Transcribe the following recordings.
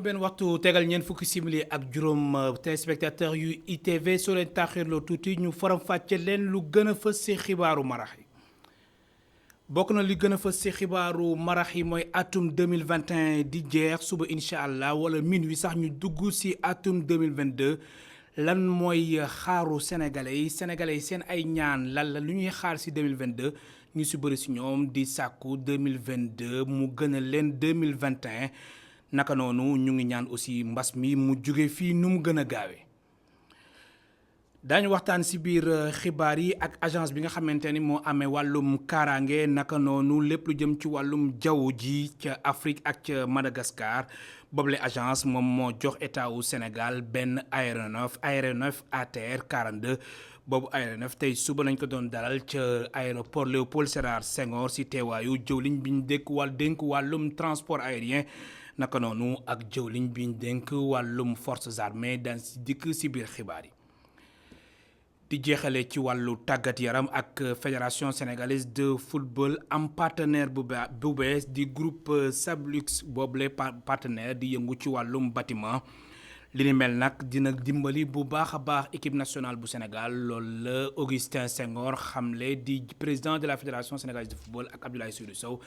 juróom-benn waxtu tegal ñeent fukki simili ak juróom téléspectateur yu ITV soo leen taaxirloo tuuti ñu faram fàcce leen lu gën a fës ci xibaaru marax yi bokk na li gën a fës ci xibaaru marax yi mooy atum 2021 di jeex suba incha allah wala minuit sax ñu dugg ci atum 2022 lan mooy xaaru sénégalais yi seen ay ñaan lan la lu ñuy xaar ci 2022 ñu ci bëri ci ñoom di sàkku 2022 mu gën a leen 2021 naka noonu ñu ngi ñaan aussi mbas mi mu jóge fii nu mu gën a gaawee daañu waxtaan ci biir xibaar yi ak agence bi nga xamante ni moo amee wàllum kaaraange naka noonu lépp lu jëm ci wàllum jaww ji ca Afrique ak ca Madagascar boobule agence moom moo jox état wu Sénégal benn aéronef ATR 42 boobu aéronef tey suba lañ ko doon dalal ca aéroport Léopold Sédar Senghor ci teewaayu jëwliñ bi ñu dénk wàllum transport aérien naka noonu ak jëwliñ bi ñu dénk wàllum forces armées daan ci dikk ci biir xibaar yi di jeexale ci wàllu tàggat yaram ak fédération sénégalaise de football am partenaire bu bees di groupe Sablux boobule partenaire di yëngu ci wàllum bâtiment li ni mel nag dina dimbali bu baax a baax équipe nationale bu Sénégal loolu la Augustin Senghor xamle di président de la fédération sénégalaise de football ak Abdoulaye Seydou Sow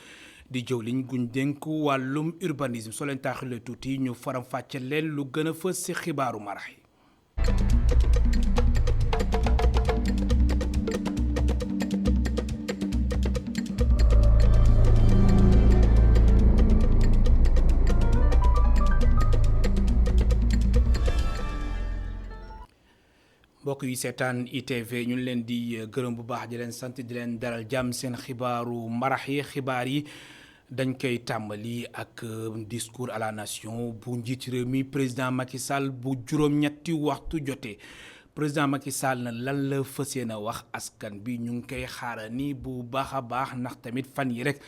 di jëwliñ guñ dénk wàllum urbanisme soo leen taaxile tuuti ñu faram fàcce leen lu gën a fës ci xibaaru marax yi mbokk yi seetaan ITV ñu leen di gërëm bu baax di leen sant di leen dalal jàmm seen xibaaru marax yi xibaar yi dañ koy tàmbali ak discours à la nation bu njiit réew mi président Macky Sall bu juróom-ñetti waxtu jotee président Macky Sall na lan la fas yéene wax askan bi ñu ngi koy xaarani bu baax a baax ndax tamit fan yi rek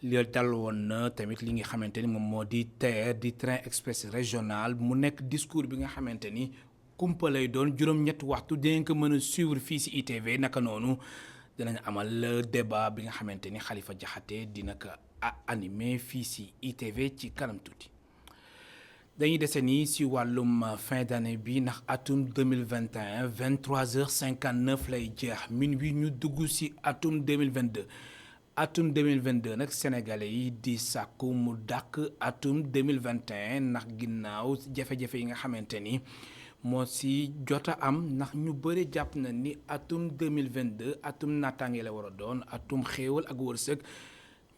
li dal woon na tamit li nga xamante ni moom moo di TER di train express régional mu nekk discours bi nga xamante ni kumpa lay doon juróom-ñetti waxtu dinañ ko mën a suivre fii ci ITV naka noonu dinañ amal débat bi nga xamante ni Khalifa Diakhaté dina ko animé fii ci ITV ci kanam tuuti dañuy dese nii ci wàllum fin d'année bi ndax atum 2021 23h59 lay jeex minuit ñu dugg ci atum 2022 atum 2022 nag sénégalais yi di sàkku mu dàq atum 2021 ndax ginnaaw jafe-jafe yi nga xamante ni moo ci jot a am ndax ñu bëri jàpp na ni atum 2022 atum naataange la war a doon atum xéewal ak wërsëg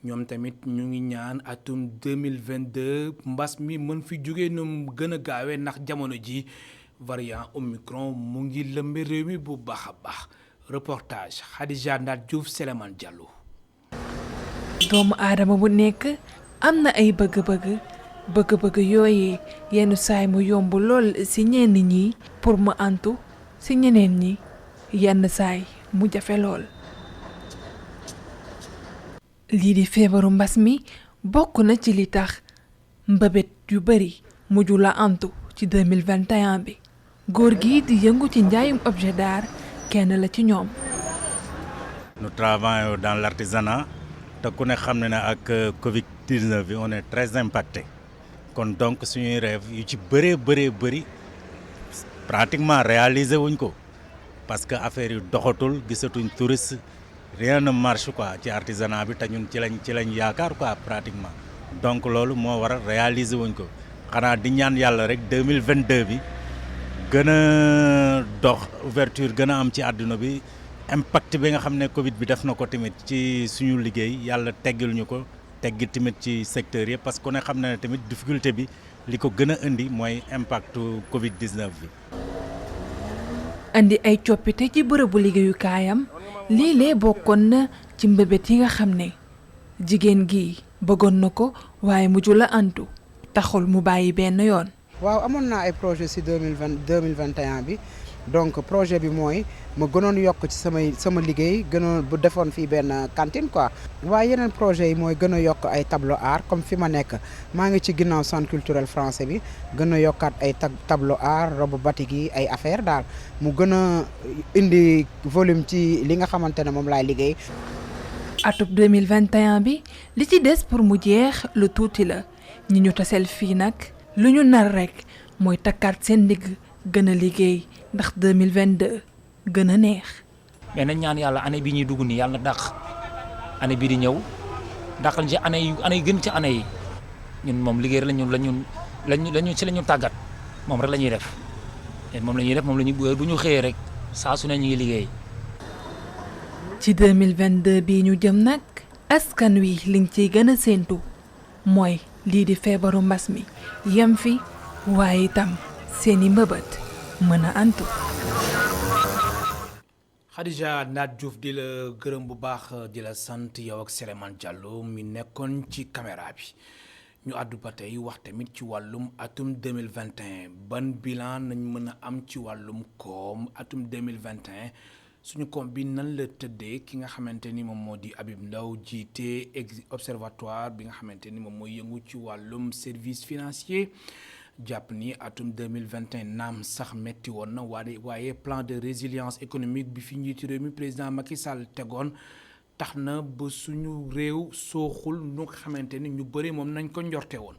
ñoom tamit ñu ngi ñaan atum 2022 mbas mi mën fi jóge nu mu gën a gaawee ndax jamono ji variant Omicron mu ngi lëmbe réew mi bu baax a baax reportage Khadija Ndat Diouf Souleymane Diallo. doomu aadama bu nekk am na ay bëgg-bëgg yooyee yenn saay mu yomb lool ci ñenn ñi pour mu antu ci ñeneen ñi yenn saay mu jafe lool. lii di feebaru mbas mi bokk na ci li tax mbëbët yu bari mujj la antu ci 2021 bi góor gi di yëngu ci njaayum objet d'art kenn la ci ñoom. Nous travaillons dans l'artisanat te ku ne xam ne ak Covid-19 bi on est très impacté. kon donc suñuy rêve yu ci bëri pratiquement réalisé wuñ ko parce que affaire yu doxatul gisatuñ touriste rien ne marche quoi ci artisanat bi te ñun ci lañ yaakaar quoi pratiquement donc loolu moo waral réaliser wuñ ko xanaa di ñaan yàlla rek 2022 bi gën a dox ouverture gën a am ci àdduna bi impact bi nga xam ne Covid bi def na ko tamit ci suñu liggéey yàlla teggil ñu ko teggi tamit ci secteur yëpp parce que ne xam na ne tamit difficulté bi li ko gën a indi mooy impact Covid-19 bi. andi ay coppite ci bërëbu liggéeyukaayam lii lee bokkoon na ci mbébét yi nga xam ne jigéen gi bëggoon na ko waaye mujj la antu taxul mu bàyyi benn yoon. waaw amoon naa ay projet ci 2021 bi donc projet bi mooy ma gënoon yokk ci sama liggéey gënoon bu defoon fii benn cantine quoi. waaye yeneen projet yi mooy gën a yokk ay tableau art comme fi ma nekk maa ngi ci ginnaaw centre culturel français bi gën a yokkaat ay tableau art robe batik yi ay affaire daal mu gën a indi volume ci li nga xamante ne moom laay liggéey. atub 2021 bi li ci des pour mu jeex lu tuuti la ñi ñu taseel fii nag lu ñu nar rek mooy takkaat seen ndigg gën a liggéey ndax 2022 gën a neex. mais nañ ñaan yàlla année bi ñuy dugg nii yàlla na dàq année bii di ñëw dàqal ci année yi gën ci année yi ñun moom liggéey rek lañu ci la ñu tàggat moom rek la ñuy def moom la ñuy def moom la ñuy bu ñu xëyee rek saa su ne ñu ngi liggéey. ci 2022 bii ñu jëm nag askan wi liñ ciy gën a séentu mooy lii di feebaru mbas mi yem fi waaye itam seeni mbëbët mën a antu. Khadija Naat Diouf di la gërëm bu baax di la sant yow ak Souleymane Diallo mi nekkoon ci caméra bi ñu àddu ba tey wax tamit ci wàllum atum 2021 ban bilan nañ mën a am ci wàllum koom atum 2021 suñu koom bi nan la tëddee ki nga xamante ni moom moo di Habib Ndaw jiite observatoire bi nga xamante ni moom mooy yëngu ci wàllum service financier jàpp ni atum 2021 naam sax metti woon na waaye plan de résilience économique bi fi njiitu réew mi président Macky Sall tegoon tax na ba suñu réew sooxul nu nga xamante ni ñu bëri moom nañ ko njorte woon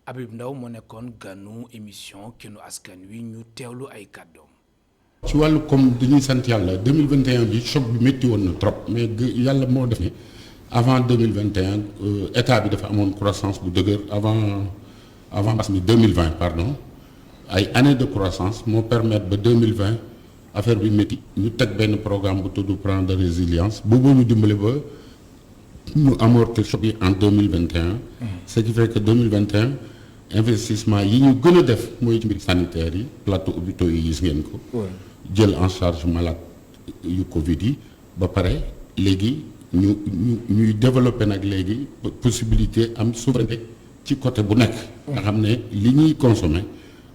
Habib Ndaw moo nekkoon ganu émission Kenu Askan Wi ñu teewlu ay kàddoom. ci wàllu comme dañuy sant yàlla 2021 bi choc bi métti woon na trop mais yàlla moo def ne avant 2021 état bi dafa amoon croissance bu dëgër avant mbas mi 2020 pardon ay années de croissance moo permettre ba 2020 affaire bi métti ñu teg benn programme bu tudd plan de résilience boobu ñu dimbale ba ñu amortir choc yi en 2021 ce qui fait que 2021 investissement yi ñu gën a def mooy ci mbir sanitaire yi plateau hôpitaux yi gis ngeen ko jël en charge malade yu Covid yi ba pare léegi ñuy développer nag léegi possibilité am souveraineté ci côté bu nekk nga xam ne li ñuy consommer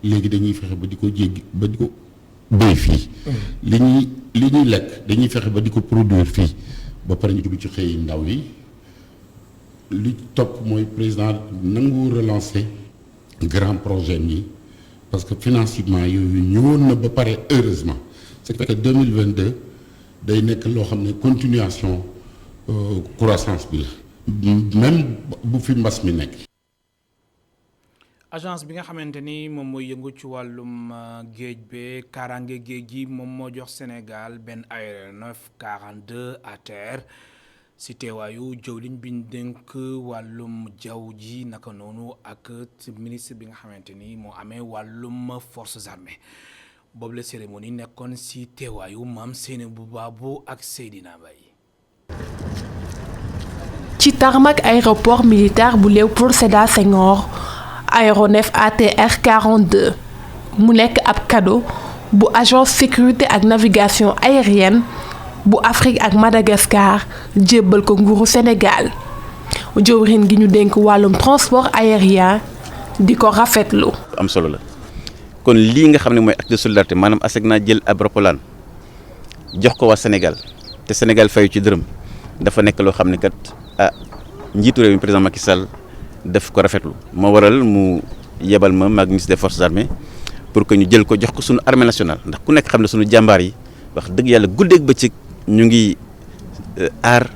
léegi dañuy fexe ba di ko jéggi ba di ko béy fii li ñuy lekk dañuy fexe ba di ko produire fii ba pare ñu jublu ci xëy ndaw yi li topp mooy président nangu relancer grand projet yi parce que financement yooyu ñëwoon na ba pare heureusement ce qui fait que 2022 day nekk loo xam ne continuation croissance bi la même bu fi mbas mi nekk. agence bi nga xamante ni moom mooy yëngu ci wàllum géej be kaaraange géej gi moom moo jox Sénégal benn aéronef 42 à terre si teewaayu jëwriñ bi ñu dénk wàllum jaww ji naka noonu ak ministre bi nga xamante ni moo amee wàllum forces armées boobu la cérémonie nekkoon si teewaayu maam Seynabou Babou ak Seydina Mbaye. ci tarmac aéroport militaire bu Léopold Sédar Senghor aéronef ATR 42 mu nekk ab cadeau bu agence sécurité ak navigation aérienne bu Afrique ak Madagascar jébbal ko nguuru Sénégal jëwriñ gi ñu dénk wàllum transport aérien di ko rafetlu. am solo la kon lii nga xam ne mooy acte de solidarité maanaam ASECNA jël ab roppalaan jox ko waa Sénégal te Sénégal fayu ci dërëm dafa nekk loo xam ne kat njiitu réew mi président Macky Sall def ko rafetlu moo waral mu yebal ma maag ministre des forces armées pour que ñu jël ko jox ko suñu armée nationale ndax ku nekk xam ne suñu jàmbaar yi wax dëgg yàlla guddeeg bëccëg ñu ngi aar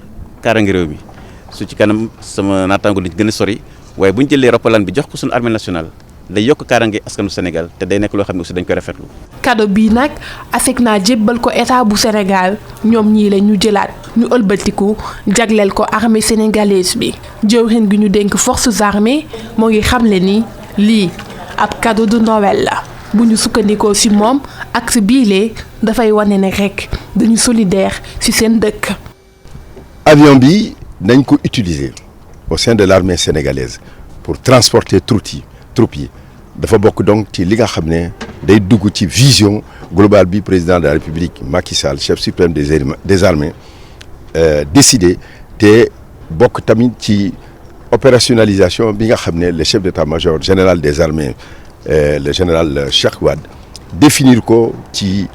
kaaraange réew mi su ci kanam sama naataango dañ gën a sori waaye bu ñu jëlee roppalaan bi jox ko suñu armée nationale day yokk kaaraange askanu Sénégal te day nekk loo xam ne aussi dañ koy rafetlu. cadeau bii nag ASECNA jébbal ko état bu Sénégal ñoom ñii la ñu jëlaat ñu ëlbatiku jagleel ko armée sénégalaise bi jëwriñ gi ñu dénk forces armées moo ngi xamle ni lii ab cadeau de Noël la bu ñu sukkandikoo ci moom ak ci biile dafay wane ne rek dañu solidaire ci seen dëkk. avion bi nañ ko utiliser au sein de l'armée sénégalaise pour transporter troupes yi dafa bokk donc ci li nga xam ne day dugg ci vision globale bi président de la République Macky Sall chef suprême des armées décidé te bokk tamit ci opérationnalisation bi nga xam ne le chef d'état-major général des armées le général Cheikh Wade définir ko ci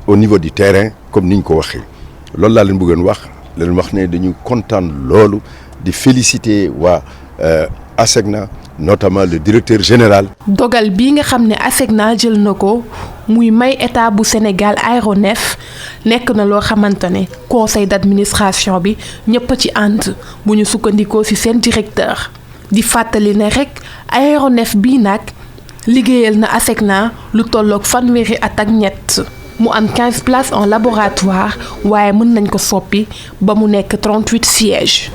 au niveau du terrain comme ni ñu ko waxee loolu laa leen bëggoon wax ne dañu kontaan loolu di féliciter waa ASECNA notamment le directeur général. dogal bi nga xam ne ASECNA jël na ko muy may état bu Sénégal aéronef nekk na loo xamante ne conseil d'administration bi ñëpp ci ànd bu ñu sukkandikoo ci seen directeur di fàttali ne rek aéronef bii nag liggéeyal na ASECNA lu tolloog fanweeri at ak ñett mu am 15 places en laboratoire waaye mën nañ ko soppi ba mu nekk 38 sièges.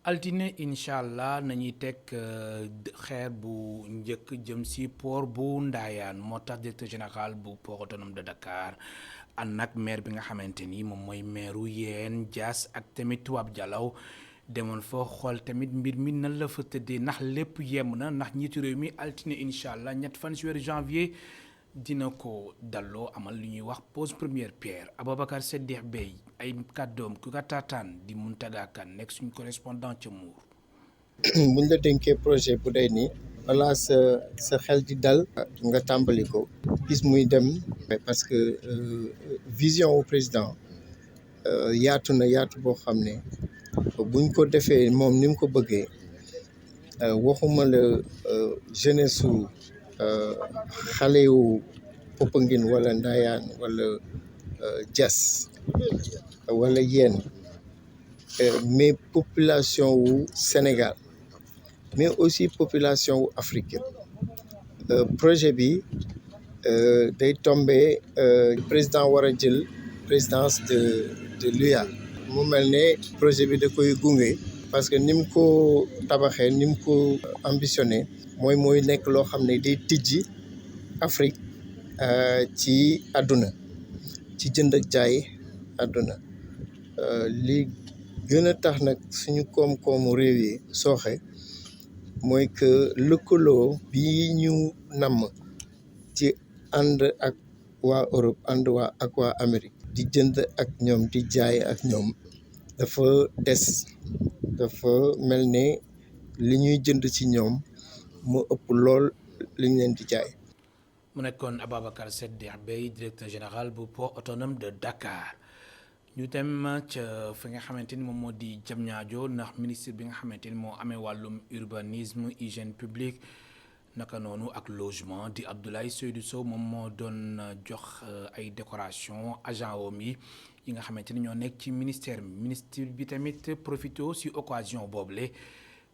altine incha allah nañuy teg xeer bu njëkk jëm si port bu Ndayane moo tax directeur général bu port autonome de Dakar ànd nag maire bi nga xamante ni moom mooy maireu Yène Diass ak tamit Toubab Dialaw demoon fa xool tamit mbir mi nan la fa tëddee ndax lépp yem na ndax njiitu réew mi altine incha allah ñett fan si weeru janvier dina ko dalloo amal li ñuy wax pose première pierre. Ababacar Seddex Bey ay kàddoom ku ka taataan di Mountaga Kane nekk suñu correspondant ca Mbour. buñ la dénkee projet bu day nii wala sa xel di dal nga tàmbali ko gis muy dem parce que vision au président yaatu na yaatu boo xam ne buñ ko defee moom ni mu ko bëggee waxuma la jeunesse su xale yu Popenguine wala Ndayane wala Diass wala Yène mais population wu Sénégal mais aussi population wu Afrique projet bi day tombé président war a jël présidence de l'UA mu mel ne projet bi da koy gunge parce que ni mu ko tabaxee ni mu ko ambitionné mooy nekk loo xam ne day tijji Afrique ci àdduna ci jënd ak jaay àdduna li gën a tax nag suñu koom-koomu réew yi sooxe mooy que lëkkaloo bi ñu namm ci ànd ak waa Europe ànd ak waa Amérique di jënd ak ñoom di jaay ak ñoom dafa des dafa mel ne li ñuy jënd ci ñoom moo ëpp lool li ñu leen di jaay. mu nekkoon Ababacar Seddex Bey directeur général bu port autonome de Dakar. ñu dem ca fi nga xamante ni moom moo di Diamniadio ndax ministre bi nga xamante ni moo amee wàllum urbanisme hygiène publique naka noonu ak logement di Abdoulaye Seydou Sow moom moo doon jox ay décoration agent wom yi nga xamante ni ñoo nekk ci ministère ministre bi tamit profité si occasion boobule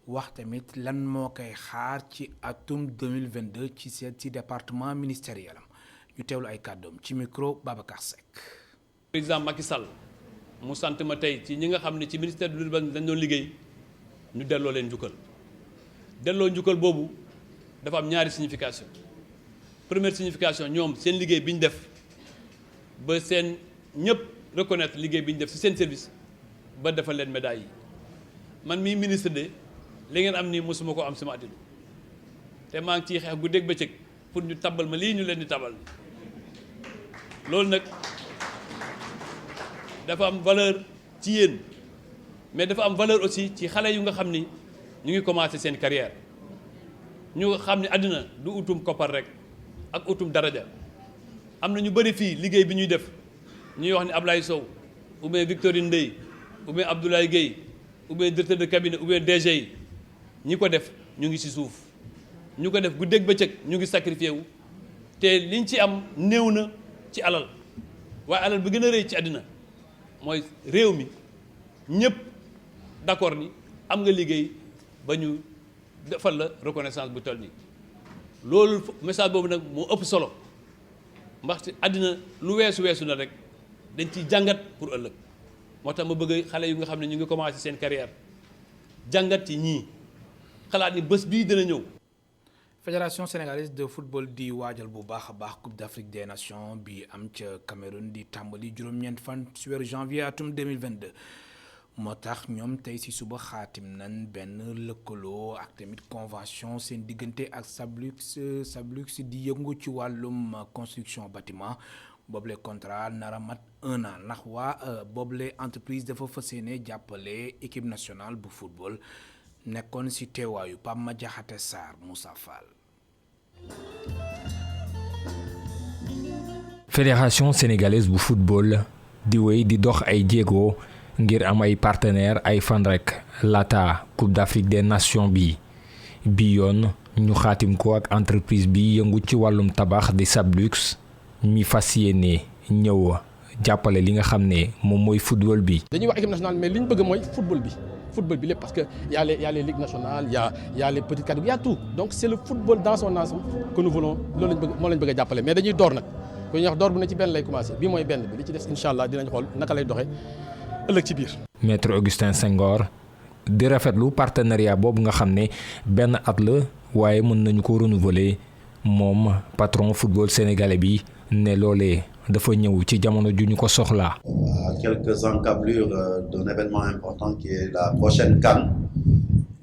wax tamit lan moo koy xaar ci atum 2022 ci ci département ministériel am ñu teewlu ay kàddoom ci micro Babacar Seck. président Macky Sall mu sant ma tey ci ñi nga xam ne ci ministère de l'urbanisme dañ doon liggéey ñu delloo leen njukkal delloo njukkal boobu dafa am ñaari signification première signification ñoom seen liggéey bi ñu def ba seen ñëpp reconnaître liggéey bi ñu def ci seen service ba defal leen médaille yi man mii ministre de li ngeen am nii mosuma ko am sama àddina te maa ngi ciy xeex guddeeg bëccëg pour ñu tabal ma lii ñu leen di tabal loolu nag dafa am valeur ci yéen mais dafa am valeur aussi ci xale yu nga xam ni ñu ngi commencé seen carrière ñu xam ne àddina du utum koppar rek ak utum daraja am na ñu bëri fii liggéey bi ñuy def ñuy wax ni Ablaye Sow ou bien Victorine Ndeye ou bien Abdoulaye Gueye ou bien directeur de cabinet ou bien DG yi ñi ko def ñu ngi ci suuf ñu ko def guddeeg bëccëg ñu ngi sacrifié wu te liñ ci am néew na ci alal waaye alal bi gën a rëy ci àddina mooy réew mi ñëpp d'accord ni am nga liggéey ba ñu defal la reconnaissance bu toll nii loolu message boobu nag moo ëpp solo ndaxte àddina lu weesu na rek dañ ciy jàngat pour ëllëg moo tax ma bëgg xale yu nga xam ne ñu ngi commencé seen carrière jàngat ci ñii xalaat ni bés bii dina ñëw. Fédération sénégalaise de football di waajal bu baax a baax Coupe d'Afrique des Nations bi am ca Cameroun di tàmbali juróom-ñeent fan ci weeru janvier atum 2022 moo tax ñoom tey ci suba xaatim nañ benn lëkkaloo ak tamit convention seen diggante ak Sablux di yëngu ci wàllum construction bâtiment boobule contrat nara mat 1 an ndax waa boobule entreprise dafa fas yéene jàppale équipe nationale bu football nekkoon ci teewaayu Pape Madiakhate Sarr Moussa Fall. Fédération sénégalaise bu football di wéy di dox ay jéego ngir am ay partenaires ay fan rek laata Coupe d'Afrique des Nations bi yoon ñu xaatim ko ak entreprise bi yëngu ci wàllum tabax di Sablux mi fas yéene ñëw jàppale li nga xam ne moom mooy football bi. dañuy wax équipe nationale mais li ñu bëgg mooy football bi football bi lépp parce que y a les ligues nationales y a les petites catégories, y a tout. Donc c'est le football dans son ensemble que nous voulons loolu lañ bëgg moo lañ bëgg a jàppale mais dañuy door nag ku ñuy wax door bu ne ci benn lay commencé bii mooy benn bi li ci des incha allah dinañ xool naka lay doxee ëllëg ci biir. Maître Augustin Senghor di rafetlu partenariat boobu nga xam ne benn at la waaye mën nañu ko renouveler moom patron football sénégalais bi ne loolee dafa ñëw ci jamono ju ñu ko soxlaa. À quelques encablures d'un événement important qui est la prochaine CAN.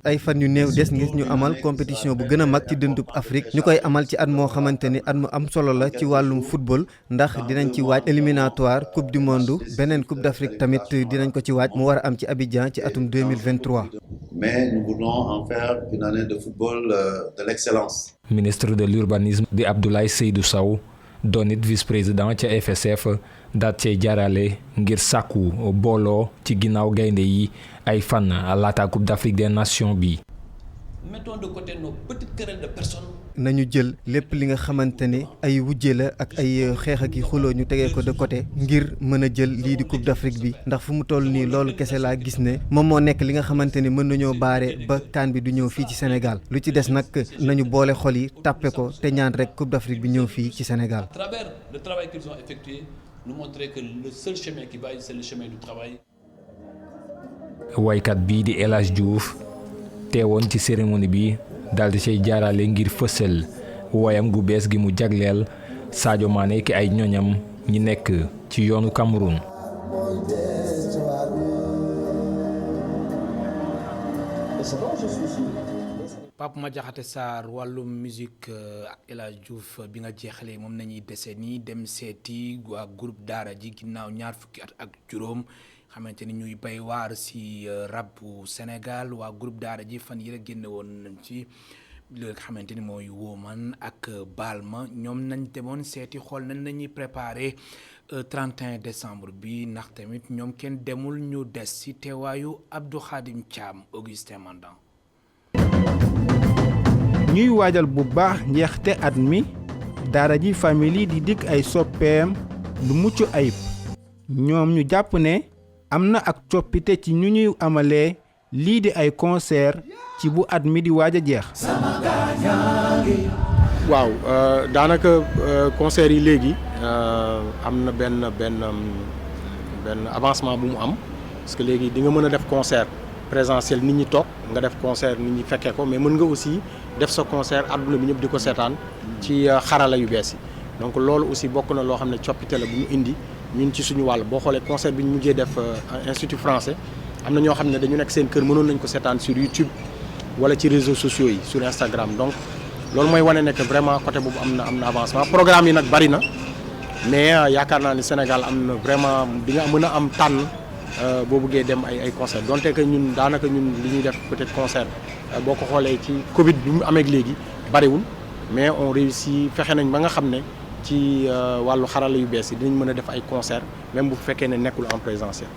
ay fan yu néew des ngir ñu amal compétition bu gën a mag ci dëndub Afrique ñu koy amal ci at moo xamante ni at mu am solo la ci wàllum football ndax dinañ ci waaj éliminatoire coupe du monde beneen coupe d'Afrique tamit dinañ ko ci waaj mu war a am ci Abidjan ci atum 2023. Mais nous voulons en faire une année de football de l'excellence. Ministre de l'urbanisme di Abdoulaye Seydou Sow doon it vice-président ca FSF daat cay jaarale ngir sàkku booloo ci ginnaaw gaynde yi ay fan laata Coupe d'Afrique des Nations bi. Mettons de côté nos petites querelles de personnes. nañu jël lépp li nga xamante ne ay wujje la ak ay xeex ak i xuloo ñu tegee ko de côté ngir mën a jël lii di Coupe d'Afrique bi ndax fu mu toll nii loolu kese laa gis ne moom moo nekk li nga xamante ne mën nañoo baare ba CAN bi du ñëw fii ci Sénégal lu ci des nag nañu boole xol yi tàppe ko te ñaan rek Coupe d'Afrique bi ñëw fii ci Sénégal. À travers le travail qu'ils ont effectué, nous montrer que le seul chemin qui vaille c'est le chemin du travail. waykat bii di El Hadj Diouf teewoon ci cérémonie bi daldi cay jaarale ngir fësal woyam gu bees gi mu jagleel Sadio Mané ki ay ñoñam ñi nekk ci yoonu Cameroun. Pape Madiakhaté Sarr wàllum musique ak El Hadj Diouf bi nga jeexalee moom nañuy dese nii dem seeti waa groupe Daara ji ginnaaw ñaar fukki at ak juróom xamante ni ñuy bay waar si rap bu Sénégal waa groupe Daara ji fan yi la génne woon nañ ci li nga xamante ni mooy Woman ak Balma ñoom nañ demoon seeti xool nañ nañuy préparé 31 décembre bi ndax tamit ñoom kenn demul ñu des si teewaayu Abdou Khadim Thiam Augustin Mandan. ñuy waajal bu baax njeexte at mi Daara ji famille di dikk ay soppeem lu mucc ayib ñoom ñu jàpp ne am na ak coppite ci ñu ñuy amalee lii di ay concert ci bu at mi di waaj a jeex. waaw daanaka concert yi léegi am na benn avancement bu mu am parce que léegi di nga mën a def concert présentiel nit ñi toog nga def concert nit ñi fekkee ko mais mën nga aussi def sa concert àdduna bi ñëpp di ko seetaan ci xarala yu bees yi donc loolu aussi bokk na loo xam ne coppite la bu ñu indi ñun ci suñu wàll boo xoolee concert bi ñu mujjee def institut français am na ñoo xam ne dañu nekk seen kër mënoon nañ ko seetaan sur YouTube wala ci réseaux sociaux yi sur Instagram donc loolu mooy wane ne que vraiment côté boobu am na avancement programme yi nag bari na mais yaakaar naa ni Sénégal am na vraiment di nga mën a am tànn boo bëggee dem ay concert donte que ñun daanaka ñun li ñuy def peut-être concert boo ko xoolee ci Covid bi mu amee léegi bariwul mais on réussit fexe nañ ba nga xam ne ci wàllu xarala yu bees yi dinañ mën a def ay concert même bu fekkee ne nekkul en présentiel.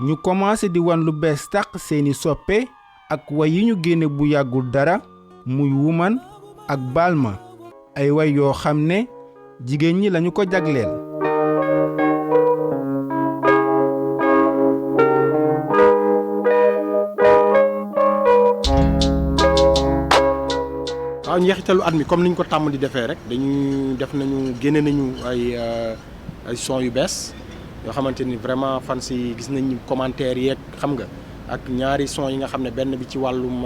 ñu commencé di wan lu bees tàq seeni soppe ak way yi ñu génne bu yàggul dara muy Woman ak Balma ay way yoo xam ne jigéen ñi lañu ko jagleel. waaw njeexitalu at mi comme niñ ko tàmm di defee rek génne nañu ay son yu bees yoo xamante ni vraiment fan si gis nañ commentaire yeeg xam nga ak ñaari son yi nga xam ne benn bi ci wàllum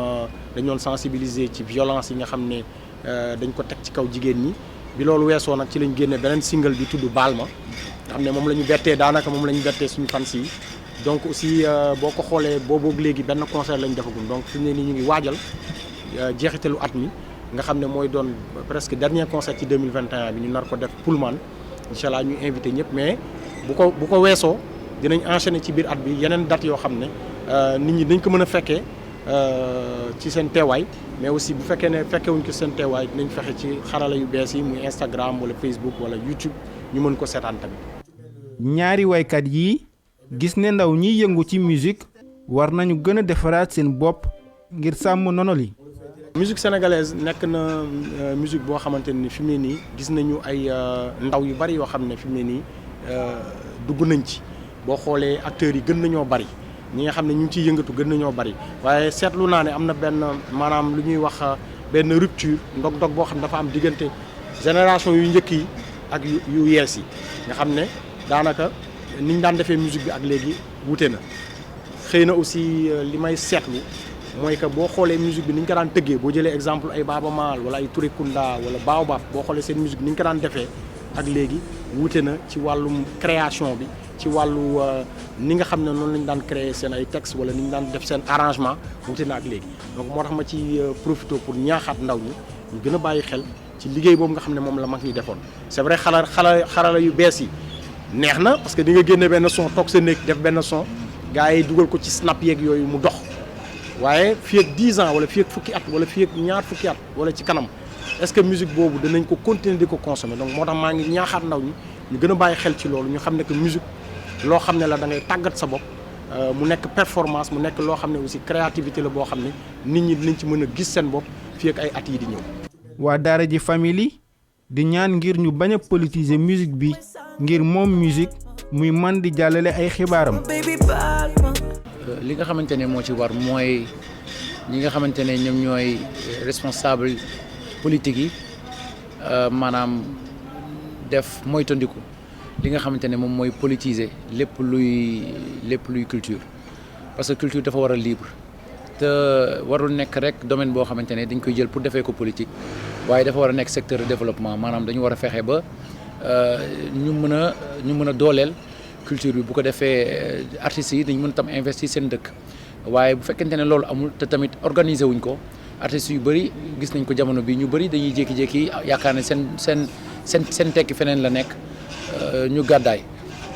dañu doon sensibiliser ci violence yi nga xam ne dañ ko teg ci kaw jigéen ñi bi loolu weesoo nag ci lañ génne beneen single bi tudd Balma nga xam ne moom la ñu bettee daanaka moom la ñu bettee suñu fans yi donc aussi boo ko xoolee booboog léegi benn concert lañ defagum donc fi mu ne nii ñu ngi waajal jeexitalu at mi nga xam ne mooy doon presque dernier concert ci 2021 bi ñu nar ko def Pullman incha allah ñu invité ñëpp mais bu ko weesoo dinañ enchaîner ci biir at bi yeneen date yoo xam ne nit ñi dañ ko mën a fekkee ci seen teewaay mais aussi bu fekkee ne fekkewuñ ko seen teewaay dinañ fexe ci xarala yu bees yi muy Instagram wala Facebook wala YouTube ñu mën ko seetaan tamit. ñaari waykat yi gis ne ndaw ñiy yëngu ci musique war nañu gën a defaraat seen bopp ngir sàmm nono li. musique sénégalaise nekk na musique boo xamante ni fi mu ne nii gis nañu ay ndaw yu bari yoo xam ne fi mu ne nii dugg nañ ci boo xoolee acteurs yi gën nañoo bari ñi nga xam ne ñu ngi ciy yëngatu gën nañoo bari waaye seetlu naa ne am na benn maanaam lu ñuy wax benn rupture ndog-ndog boo xam ne dafa am diggante génération yu njëkk yi ak yu yees yi nga xam ne daanaka ni ñu daan defee musique bi ak léegi wute na xëy na aussi li may seetlu mooy que boo xoolee musique bi ni ñu ko daan tëggee boo jëlee exemple ay Baaba Maal wala ay Touré Kunda wala Baobab boo xoolee seen musique ni ñu ko daan defee ak léegi wute na ci wàllum création bi ci wàllu ni nga xam ne noonu lañu daan créer seen ay textes wala ni ñu daan def seen arrangement wute na ak léegi donc moo tax ma ci profité pour ñaaxaat ndaw ñi ñu gën a bàyyi xel ci liggéey boobu nga xam ne moom la mag ñi defoon c'est vrai xarala yu bees yi neex na parce que di nga génne benn son toog sa néeg def benn son gars yi dugal ko ci snap yeeg yooyu mu dox waaye fii ak 10 ans wala fii ak fukki at wala fii ak ñaar fukki at wala ci kanam est-ce que musique boobu danañ ko continuer di ko consommer donc moo tax maa ngi ñaaxaat ndaw ñi ñu gën a bàyyi xel ci loolu ñu xam ne que musique loo xam ne la da ngay tàggat sa bopp mu nekk performance mu nekk loo xam ne aussi créativité la boo xam ne nit ñi dinañ ci mën a gis seen bopp fii ak ay at yi di ñëw. waa Daara J Family di ñaan ngir ñu bañ a politiser musique bi ngir moom musique muy man di jàllale ay xibaaram. li nga xamante ne moo ci war mooy ñi nga xamante ne ñoom ñooy responsable politique yi maanaam def moytandiku li nga xamante ne moom mooy politiser lépp luy culture parce que culture dafa war a libre te warul nekk rek domaine boo xamante ne dañ koy jël pour defee ko politique waaye dafa war a nekk secteur de développement maanaam dañu war a fexe ba ñu mën a dooleel culture bi bu ko defee artistes yi dañ mën tam investir seen dëkk waaye bu fekkente ne loolu amul te tamit organiser wuñ ko artistes yu bëri gis nañ ko jamono bi ñu bëri dañuy jékki-jékki yaakaar ne seen tekki feneen la nekk ñu gàddaay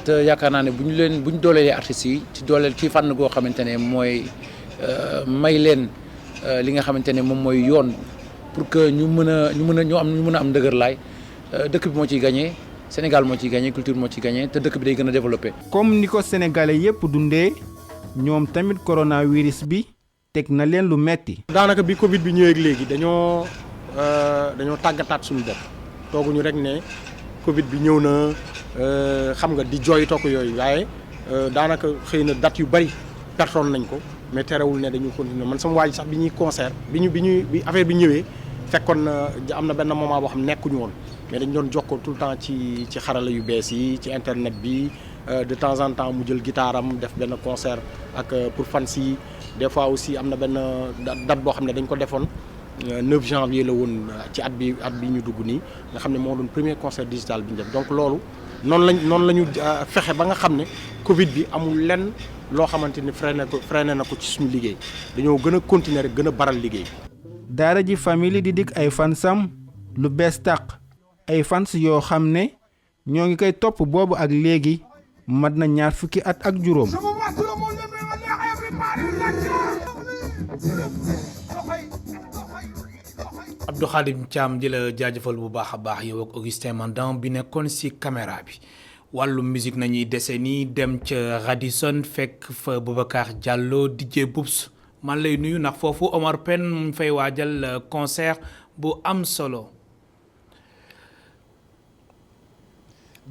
te yaakaar naa ne bu ñu dooleelee artistes yi ci dooleel ci fànn goo xamante ne mooy may leen li nga xamante ne moom mooy yoon pour que ñu mën a am ndëgër laay dëkk bi moo ciy gagné Sénégal moo ciy gagné culture moo ciy gagné te dëkk bi day gën a développé. comme ni ko sénégalais yépp dundee ñoom tamit coronavirus bi teg na leen lu metti. daanaka bi Covid bi ñëwee léegi dañoo tàggataat suñu bopp tooguñu rek ne Covid bi ñëw na xam nga di jooy toog yooyu waaye daanaka xëy na date yu bari pertoon nañ ko mais terewul ne dañu continuer man sama waa ji sax bi ñuy concert bi affaire bi ñëwee fekkoon na am na benn moment boo xam nekkuñu woon mais dañ doon jokkoo tout le temps ci xarala yu bees yi ci internet bi de temps en temps mu jël guitare am def benn concert ak pour fans yi des fois aussi am na benn date boo xam ne dañ ko defoon 9 janvier la woon ci at bi ñu dugg nii nga xam ne moo doon premier concert digital bi ñu def donc loolu noonu la ñu fexe ba nga xam ne Covid bi amul lenn loo xamante ni freiné na ko ci suñu liggéey dañoo gën a continuer rek gën a baral liggéey. Daara J Family di dig ay fansam lu bees tàq ay fans yoo xam ne ñoo ngi koy topp boobu ak léegi mat na 20 fukki at ak juróom. Abdou Khadim Thiam di la jaajëfal bu baax a baax yow ak Augustin Mandan bi nekkoon ci caméra bi wàllu musique nañuy dese nii dem ca Radisson fekk fa Boubacar Diallo DJ Boubs man lay nuyu ndax foofu Omar Pène mu fay waajal concert bu am solo.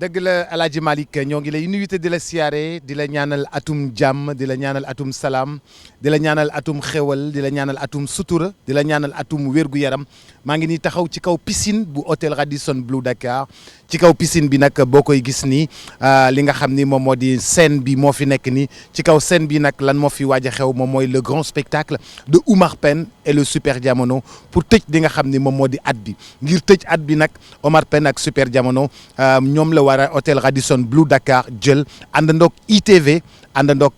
dëgg la El Hadj Malick ñoo ngi lay nuyu te di la siyaare di la ñaanal atum jàmm di la ñaanal atum salaam di la ñaanal atum xewal di la ñaanal atum sutura di la ñaanal atum wérgu yaram maa ngi nii taxaw ci kaw piscine bu hôtel Radisson Blu Dakar ci kaw piscine bi nag boo koy gis nii li nga xam ni moom moo di scène bi moo fi nekk nii ci kaw scène bi nag lan moo fi waaj a xew moom mooy le grand spectacle de Oumar Pène et le Super Diamono pour tëj li nga xam ni moom moo di at bi ngir tëj at bi nag Oumar Pène ak Super Diamono ñoom la war a hôtel Radisson Blu Dakar jël àndandoog ITV àndandoog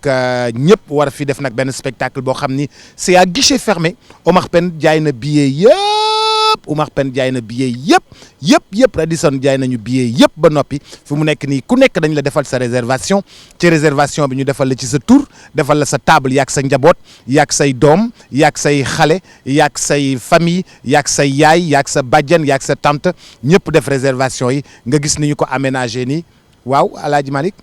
ñëpp war a fi def nag benn spectacle boo xam ni c'est à guichet fermé Oumar Pène jaay na billet yëpp Oumar Pène jaay na billet yëpp Radisson jaay nañu billet yëpp ba noppi fi mu nekk nii ku nekk dañ la defal sa réservation ci réservation bi ñu defal la ci sa tur defal la sa table yaag sa njaboot yaag say doom yaag say xale yaag say famille yaag say yaay yaag sa bàjjen yaag sa tante ñëpp def réservation yi nga gis ni ñu ko aménagé nii waaw El Hadj Malick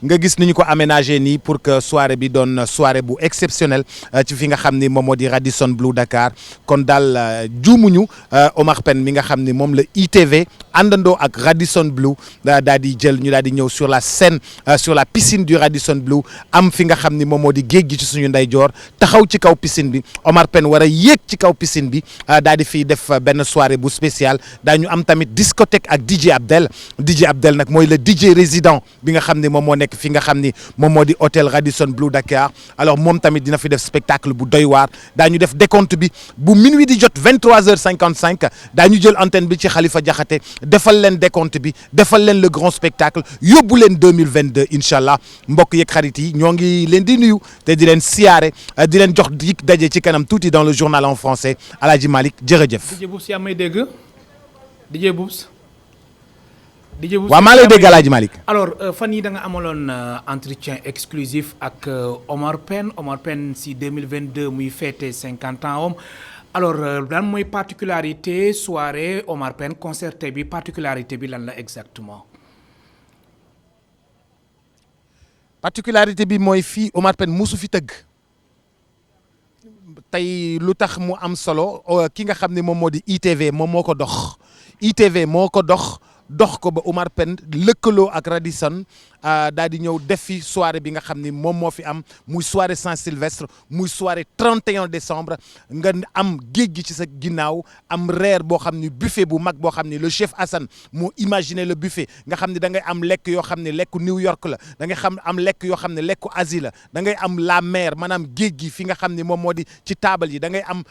nga gis ni ñu ko aménagé nii pour que soirée bi doon soirée bu exceptionnelle ci fi nga xam ni moom moo di Radisson Blu Dakar kon daal juumuñu Omar Pène mi nga xam ni moom la ITV àndandoo ak Radisson Blu daal di jël ñu daal di ñëw sur la scène sur la piscine du Radisson Blu am fi nga xam ni moom moo di géej gi ci suñu ndeyjoor taxaw ci kaw piscine bi Omar Pène war a yéeg ci kaw piscine bi daal di fiy def benn soirée bu spéciale daañu am tamit discothèque ak DJ Abdel nag mooy le DJ résident bi nga xam ni moom moo nekk fi nga xam ni moom moo di hôtel Radisson Blu Dakar alors moom tamit dina fi def spectacle bu doy waar daañu def décompte bi bu minuit di jot 23h55 daañu jël antenne bi ci Khalifa Diakhaté defal leen décompte bi defal leen le grand spectacle yóbbu leen 2022 incha allah mbokk yeeg xarit yi ñoo ngi leen di nuyu te di leen siyaare di leen jox di daje ci kanam tuuti dans le journal en français Aladji Malick jërëjëf. DJ Boubs yaa may dégg DJ Boubs. waaw maa lay dégg Aladji Malick. alors fan yi da nga amaloon entretien exclusif ak Omar Pène si 2022 muy fêté 50 ans am alors lan mooy particularité soirée Omar Pène concerté bi particularité bi lan la exactement. particularité bi mooy fii Omar Pène musu fi tëgg tey lu tax mu am solo ki nga xam ne moom moo di ITV moom moo ko dox ITV moo ko dox ko ba Omar Pène lëkkaloo ak Radisson daal di ñëw def fi soirée bi nga xam ni moom moo fi am muy soirée Saint-Sylvestre muy soirée 31 décembre nga am géej gi ci sa ginnaaw am reer boo xam ni buffet bu mag boo xam ni le chef Assane moo imaginé le buffet nga xam ni da ngay am lekk yoo xam ne lekku New York la da ngay am lekk yoo xam ne lekku Asie la da ngay am la mer maanaam géej gi fi nga xam ni moom moo di ci taabal yi da ngay am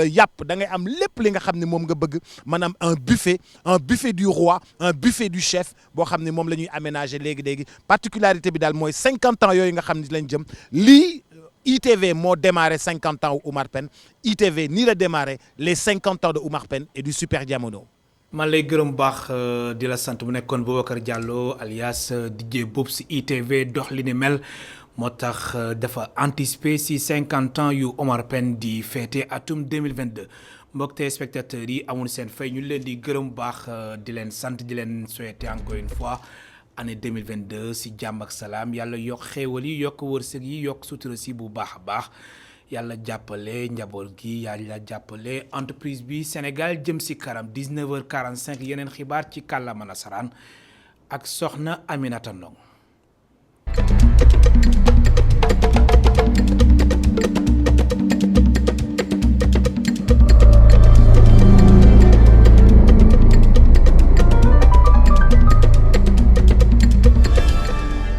yàpp da ngay am lépp li nga xam ni moom nga bëgg maanaam un buffet du roi un buffet du chef boo xam ne moom la ñuy aménager léegi particularité bi daal mooy 50 ans yooyu nga xam ne lañ jëm lii ITV moo démarré 50 ans wu Omar Pène ITV nii la démarré les 50 ans de Omar Pène et du Super Diamono. man lay gërëm baax di la sant bu nekkoon Boubacar Diallo alias DJ Boubs ITV dox li ni mel moo tax dafa anticiper si 50 ans yu Omar Pène di fêté atum 2022 mbokk téléspectateurs yi amul seen fay ñu leen di gërëm baax di leen sant di leen souhaiter encore une fois année 2022 si jàmm ak salaam yàlla yokk xéewal yi yokk wërsëg yi yokk sutura si bu baax a baax yàlla jàppale njaboot gi yàlla jàppale entreprise bi Sénégal jëm si kanam 19h45 yeneen xibaar ci kàllaama nasaraan ak soxna Aminata Ndong